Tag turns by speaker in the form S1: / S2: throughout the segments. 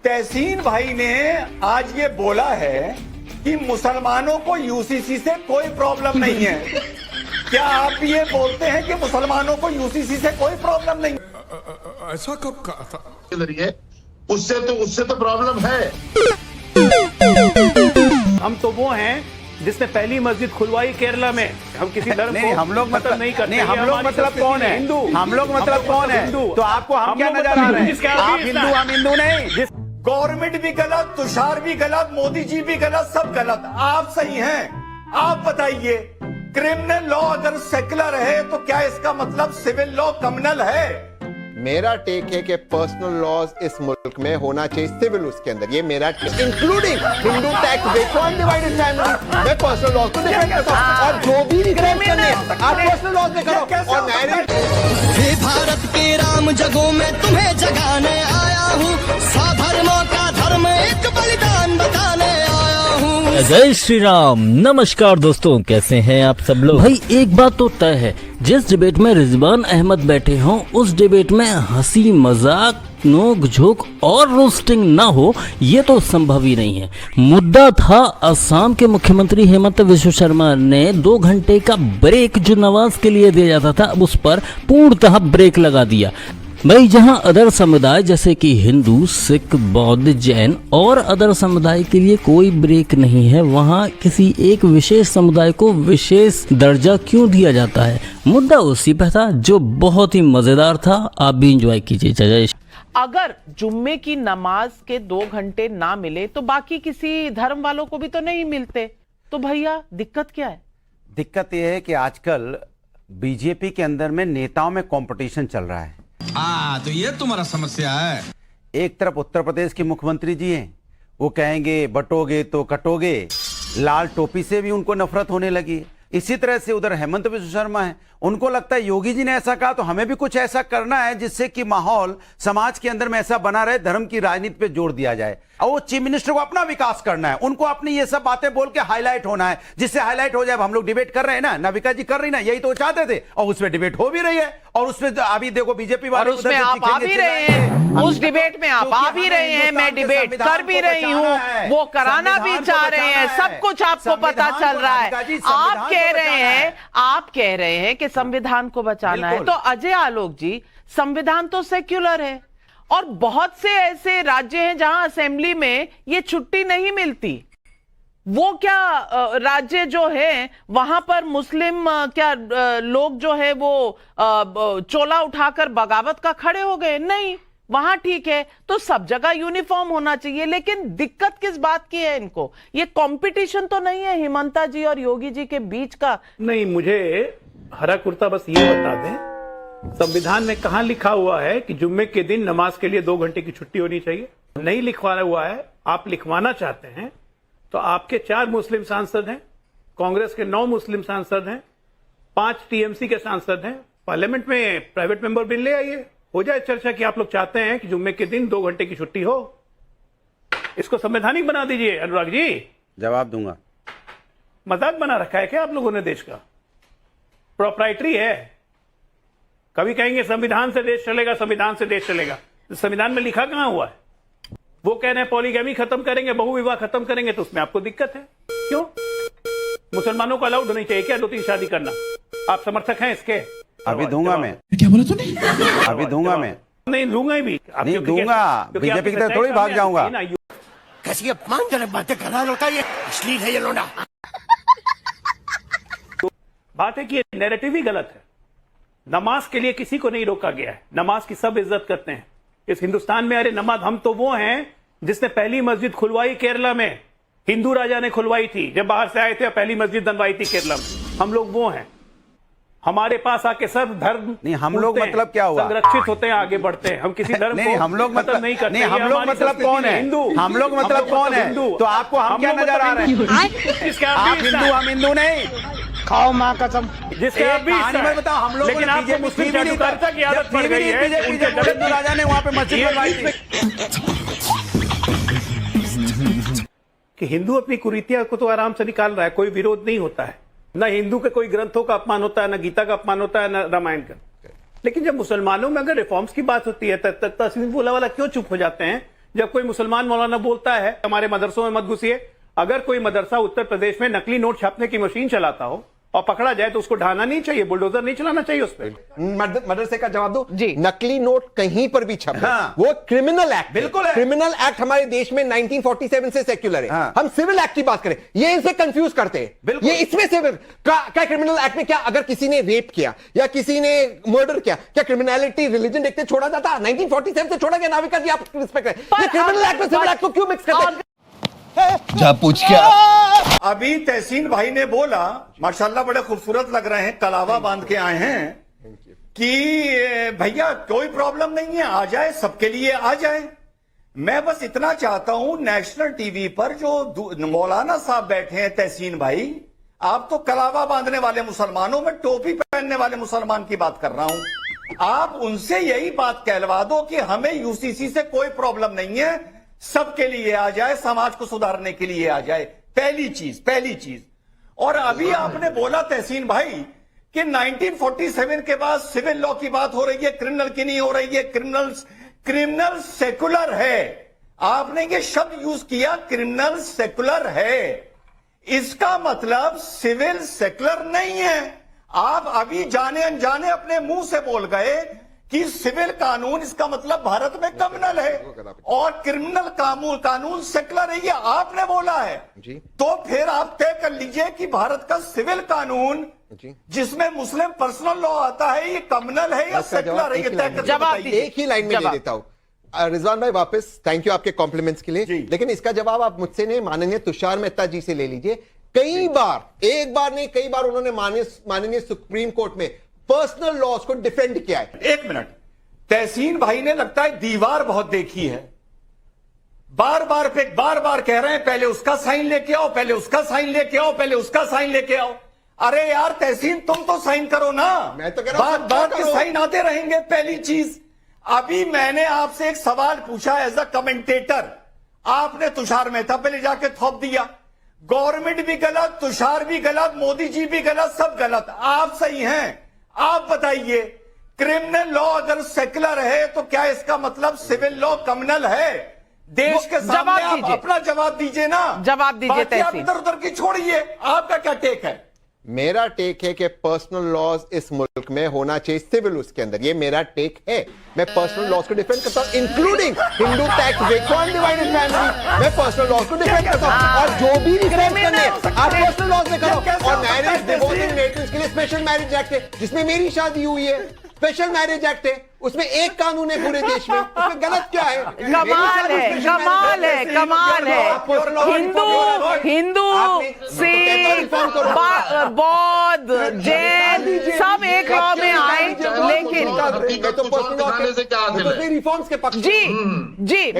S1: तहसीन भाई ने आज ये बोला है कि मुसलमानों को यूसीसी से कोई प्रॉब्लम नहीं है। क्या आप ये बोलते हैं कि मुसलमानों को यूसीसी से कोई प्रॉब्लम नहीं?
S2: ऐसा कब कहा था?
S3: उससे तो प्रॉब्लम है।
S4: हम तो वो हैं जिसने पहली मस्जिद खुलवाई केरला में। हम किसी धर्म
S5: नहीं,
S4: को
S5: हम लोग मतलब
S4: नहीं करते।
S5: नहीं, हम लोग मतलब कौन है?
S4: हिंदू।
S5: हम लोग मतलब कौन है? तो आपको हम क्या नजर आ रहे हैं? आप हिंदू, हम हिंदू नहीं।
S1: गवर्नमेंट भी गलत, तुषार भी गलत, मोदी जी भी गलत, सब गलत। आप सही हैं। आप बताइए, क्रिमिनल लॉ अगर सेकुलर है तो क्या इसका मतलब सिविल लॉ कम्युनल है?
S6: मेरा टेक है कि पर्सनल लॉज इस मुल्क में होना चाहिए सिविल, उसके अंदर ये मेरा including Hindu tax break undivided family. मैं पर्सनल लॉज को डिफेंड करता हूं और जो भी रिकमेंड करने आप पर्सनल लॉज में करो। और मैरिज
S7: हे भारत के राम जगों में तुम्हें जगाने आया हूँ, साधर्मों का धर्म एक बलिदान बताने आया हूँ।
S8: जय श्री राम। नमस्कार दोस्तों, कैसे हैं आप सब लोग। भाई एक बात तो तय है, जिस डिबेट में रिजवान अहमद बैठे हों उस डिबेट में हंसी मजाक नोक झोंक और रोस्टिंग ना हो, ये तो संभव ही नहीं है। मुद्दा था असम के मुख्यमंत्री हेमंत विश्व शर्मा ने 2 घंटे का ब्रेक जो नमाज के लिए दिया जाता था, अब उस पर पूर्णतः ब्रेक लगा दिया। भाई जहां अदर समुदाय जैसे कि हिंदू, सिख, बौद्ध, जैन और अदर समुदाय के लिए कोई ब्रेक नहीं है, वहां किसी एक विशेष समुदाय को विशेष दर्जा क्यों दिया जाता है? मुद्दा उसी पर था जो बहुत ही मजेदार था। आप भी एंजॉय कीजिए। जय।
S9: अगर जुम्मे की नमाज के 2 घंटे ना मिले तो बाकी किसी धर्म वालों को भी तो नहीं मिलते, तो भैया दिक्कत क्या है?
S5: दिक्कत यह है कि आजकल बीजेपी के अंदर में नेताओं में कंपटीशन चल रहा है।
S2: तो ये तुम्हारा समस्या है।
S5: एक तरफ उत्तर प्रदेश के मुख्यमंत्री जी हैं, वो कहेंगे बटोगे तो कटोगे, लाल टोपी से भी उनको नफरत होने लगी है। इसी तरह से उधर हेमंत विश्व शर्मा है, उनको लगता है योगी जी ने ऐसा कहा तो हमें भी कुछ ऐसा करना है जिससे कि माहौल समाज के अंदर में ऐसा बना रहे, धर्म की राजनीति पे जोर दिया जाए। और वो चीफ मिनिस्टर को अपना विकास करना है, उनको अपनी ये सब बातें बोल के हाईलाइट होना है, जिससे हाईलाइट हो जाए। हम लोग डिबेट कर रहे हैं ना, नविका जी कर रही ना, यही तो चाहते थे और उसमें डिबेट हो भी रही है। और उसमें अभी देखो बीजेपी वाले
S9: उसमें आप आ भी रहे हैं, उस डिबेट में आप आ भी रहे हैं, मैं डिबेट कर भी रही हूँ, वो कराना भी चाह रहे हैं, सब कुछ आपको पता चल रहा है। आप कह रहे हैं कि संविधान को बचाना है, तो अजय आलोक जी, संविधान तो सेक्युलर है और बहुत से ऐसे राज्य हैं जहां असेंबली में ये छुट्टी नहीं मिलती। वो क्या राज्य जो है वहां पर मुस्लिम क्या लोग जो है वो चोला उठाकर बगावत का खड़े हो गए? नहीं, वहां ठीक है। तो सब जगह यूनिफॉर्म होना चाहिए, लेकिन दिक्कत किस बात की है इनको? ये कंपटीशन तो नहीं है हिमंता जी और योगी जी के बीच का?
S4: नहीं, मुझे हरा कुर्ता बस ये बता दें, संविधान में कहां लिखा हुआ है कि जुम्मे के दिन नमाज के लिए 2 घंटे की छुट्टी होनी चाहिए? नहीं लिखवाना हुआ है। आप लिखवाना चाहते हैं तो आपके 4 मुस्लिम सांसद हैं, कांग्रेस के 9 मुस्लिम सांसद हैं, 5 टीएमसी के सांसद हैं। पार्लियामेंट में प्राइवेट मेंबर बिल ले आइए, हो जाए चर्चा कि आप लोग चाहते हैं कि जुम्मे के दिन 2 घंटे की छुट्टी हो। इसको संवैधानिक बना दीजिए। अनुराग जी,
S5: जवाब दूंगा।
S4: मजाक बना रखा है क्या आप लोगों ने? देश का प्रोप्राइटरी है। कभी कहेंगे संविधान से देश चलेगा, संविधान से देश चलेगा। संविधान में लिखा कहां हुआ है? वो कह रहे हैं पॉलीगैमी खत्म करेंगे, बहुविवाह खत्म करेंगे, तो उसमें आपको दिक्कत है। क्यों? मुसलमानों को अलाउड नहीं चाहिए क्या 2-3 शादी करना? आप समर्थक हैं इसके?
S5: अभी दूंगा मैं।
S2: क्या बोला तूने?
S5: अभी दूंगा मैं।
S4: नहीं दूंगा ही भी।
S5: नहीं दूंगा, बीजेपी की तरफ थोड़ी भाग जाऊंगा।
S7: कैसी अपमानजनक बातें कर रहा है लौटा, ये अश्लील है ये लोना।
S4: बात है कि ये नैरेटिव ही गलत है। नमाज के लिए किसी को नहीं रोका गया है, नमाज की सब इज्जत करते हैं इस हिंदुस्तान में। अरे नमाज, हम तो वो हैं जिसने पहली मस्जिद खुलवाई केरला में, हिंदू राजा ने खुलवाई थी, जब बाहर से आए थे पहली मस्जिद बनवाई थी केरला में। हम लोग वो हैं, हमारे पास आके सब धर्म
S5: नहीं, हम लोग मतलब क्या हुआ?
S4: संरक्षित होते हैं, आगे बढ़ते हैं। हम किसी धर्म
S5: नहीं,
S4: को
S5: हम लोग मतलब
S4: नहीं करते।
S5: नहीं, हम लोग मतलब कौन है?
S4: हिंदू।
S5: हम लोग मतलब कौन है? तो आपको हम क्या नजर आ रहे हैं? आप हिंदू, हम हिंदू नहीं।
S7: खाओ माँ कसम।
S4: जिसके आप भी
S5: मैं बताओ, हम लोग
S4: लेकिन आपको मुस्लिम जातिकारता की आदत पड़ गई है।
S5: हिंदू राजा ने वहां पे मस्जिद बनवाई थी
S4: कि हिंदू अपनी कुरीतियां को तो आराम से निकाल रहा है, कोई विरोध नहीं होता है। न हिंदू के कोई ग्रंथों का अपमान होता है, न गीता का अपमान होता है, न रामायण का। लेकिन जब मुसलमानों में अगर रिफॉर्म्स की बात होती है तस्लीम वाला क्यों चुप हो जाते हैं जब कोई मुसलमान मौलाना बोलता है हमारे मदरसों में मत घुसिए, अगर कोई मदरसा उत्तर प्रदेश में नकली नोट छापने की मशीन चलाता हो और पकड़ा जाए तो उसको ढाना नहीं चाहिए, बुलडोजर नहीं चलाना चाहिए उस पर।
S6: मदरसे का जवाब दो
S9: जी।
S6: नकली नोट कहीं पर भी छपे
S5: हाँ।
S6: वो क्रिमिनल एक्ट
S5: बिल्कुल है।
S6: क्रिमिनल एक्ट हमारे देश में 1947 से सेक्युलर है।
S5: हाँ।
S6: हम सिविल एक्ट की बात करें, ये इनसे कंफ्यूज करते हैं।
S5: बिल्कुल।
S6: ये इसमें से क्या क्रिमिनल एक्ट में क्या अगर किसी ने रेप किया या किसी ने मर्डर किया, क्या क्रिमिनलिटी रिलीजन देखते छोड़ा जाता? 1947 से छोड़ा गया। नाविका जी आप रिस्पेक्ट करें, ये क्रिमिनल एक्ट में सिविल एक्ट को क्यों मिक्स करते हैं?
S7: जा पूछ क्या
S1: अभी तहसीन भाई ने बोला, माशाल्लाह बड़े खूबसूरत लग रहे हैं, कलावा बांध के आए हैं कि भैया कोई प्रॉब्लम नहीं है, आ जाए, सबके लिए आ जाए। मैं बस इतना चाहता हूं, नेशनल टीवी पर जो मौलाना साहब बैठे हैं तहसीन भाई, आप तो कलावा बांधने वाले मुसलमानों में टोपी पहनने वाले मुसलमान की बात कर रहा हूं। आप उनसे यही बात कहलवा दो कि हमें यूसीसी से कोई प्रॉब्लम नहीं है, सबके लिए आ जाए, समाज को सुधारने के लिए आ जाए। पहली चीज। और अभी आपने बोला तहसीन भाई कि 1947 के बाद सिविल लॉ की बात हो रही है, क्रिमिनल की नहीं हो रही है। क्रिमिनल सेकुलर है, आपने ये शब्द यूज किया, क्रिमिनल सेकुलर है, इसका मतलब सिविल सेकुलर नहीं है। आप अभी जाने अनजाने अपने मुंह से बोल गए कि सिविल कानून, इसका मतलब भारत में क्रिमिनल है और क्रिमिनल कानून सेकुलर है, ये आपने बोला है
S6: जी।
S1: तो फिर आप तय कर लीजिए कि भारत का सिविल कानून
S6: जी।
S1: जिसमें मुस्लिम पर्सनल लॉ आता है, ये क्रिमिनल है या सेकुलर है, ये तय कर
S9: जवाब
S1: बताइए।
S6: एक ही लाइन में दे देता हूं। रिजवान भाई वापस थैंक यू आपके कॉम्प्लीमेंट्स के लिए, लेकिन इसका जवाब आप मुझसे नहीं, माननीय तुषार मेहता जी से ले लीजिए। कई बार, एक बार नहीं कई बार उन्होंने माननीय सुप्रीम कोर्ट में पर्सनल लॉज को डिफेंड किया है।
S1: एक मिनट, तहसीन भाई ने लगता है दीवार बहुत देखी है, बार बार कह रहे हैं पहले उसका साइन लेके आओ, पहले उसका साइन लेके आओ, पहले उसका साइन लेके आओ। अरे यार तहसीन, तुम तो साइन करो ना,
S6: मैं तो कह रहा हूं
S1: बार के साइन आते रहेंगे। पहली चीज, अभी मैंने आपसे एक सवाल पूछा एज अ कमेंटेटर, आपने तुषार मेहता पे ले जाके थोप दिया। गवर्नमेंट भी गलत, तुषार भी गलत, मोदी जी भी गलत, सब गलत, आप सही हैं। आप बताइए, क्रिमिनल लॉ अगर सेकुलर है तो क्या इसका मतलब सिविल लॉ क्रिमिनल है? देश के सामने आप अपना जवाब दीजिए ना,
S9: जवाब दीजिए।
S1: बाकी आप इधर उधर की छोड़िए, आपका क्या टेक है?
S6: मेरा टेक है कि पर्सनल लॉज इस मुल्क में होना चाहिए सिविल, उसके अंदर, ये मेरा टेक है। मैं पर्सनल लॉज को डिफेंड करता हूं, इंक्लूडिंग हिंदू टैक्स वेको अनडिवाइडेड फैमिली। मैं पर्सनल लॉज को डिफेंड करता हूं, और जो भी डिफेंड करने आप पर्सनल लॉज में करो। और मैरिज, डिवोर्स एंड इनहेरिटेंस के लिए स्पेशल मैरिज एक्ट है, जिसमें मेरी शादी हुई है, स्पेशल मैरिज एक्ट है, उसमें एक कानून है पूरे देश में, उसमें गलत क्या है?
S9: कमाल है। हिंदू सिख बौद्ध जैन सब एक लॉ में आए, लेकिन
S6: रिफॉर्म्स के पक्ष।
S9: जी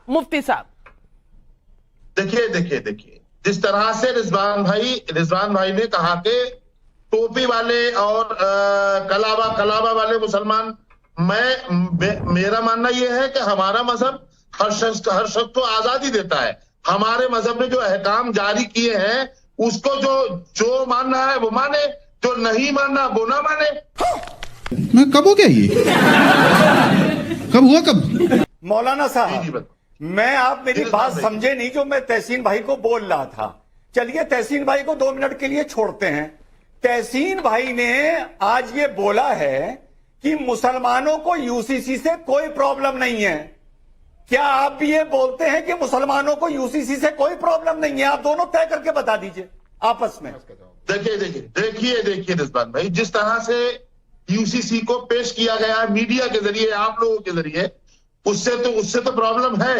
S9: मुफ्ती साहब
S3: देखिए जिस तरह से रिजवान भाई ने कहा कि टोपी वाले और कलावा वाले मुसलमान, मेरा मानना यह है कि हमारा मजहब हर शख्स को आजादी देता है। हमारे मजहब ने जो अहकाम जारी किए हैं उसको जो मानना है वो माने, जो नहीं मानना वो ना माने।
S2: मैं कब हो गया ये कब?
S1: मौलाना साहब, मैं आप मेरी बात समझे नहीं जो मैं तहसीन भाई को बोल रहा था। चलिए तहसीन भाई को 2 मिनट के लिए छोड़ते हैं। तहसीन भाई ने आज ये बोला है कि मुसलमानों को यूसीसी से कोई प्रॉब्लम नहीं है। क्या आप भी ये बोलते हैं कि मुसलमानों को यूसीसी से कोई प्रॉब्लम नहीं है? आप दोनों तय करके बता दीजिए आपस में।
S3: देखिए रिजवान भाई, जिस तरह से यूसीसी को पेश किया गया मीडिया के जरिए, आप लोगों के जरिए, उससे तो प्रॉब्लम है।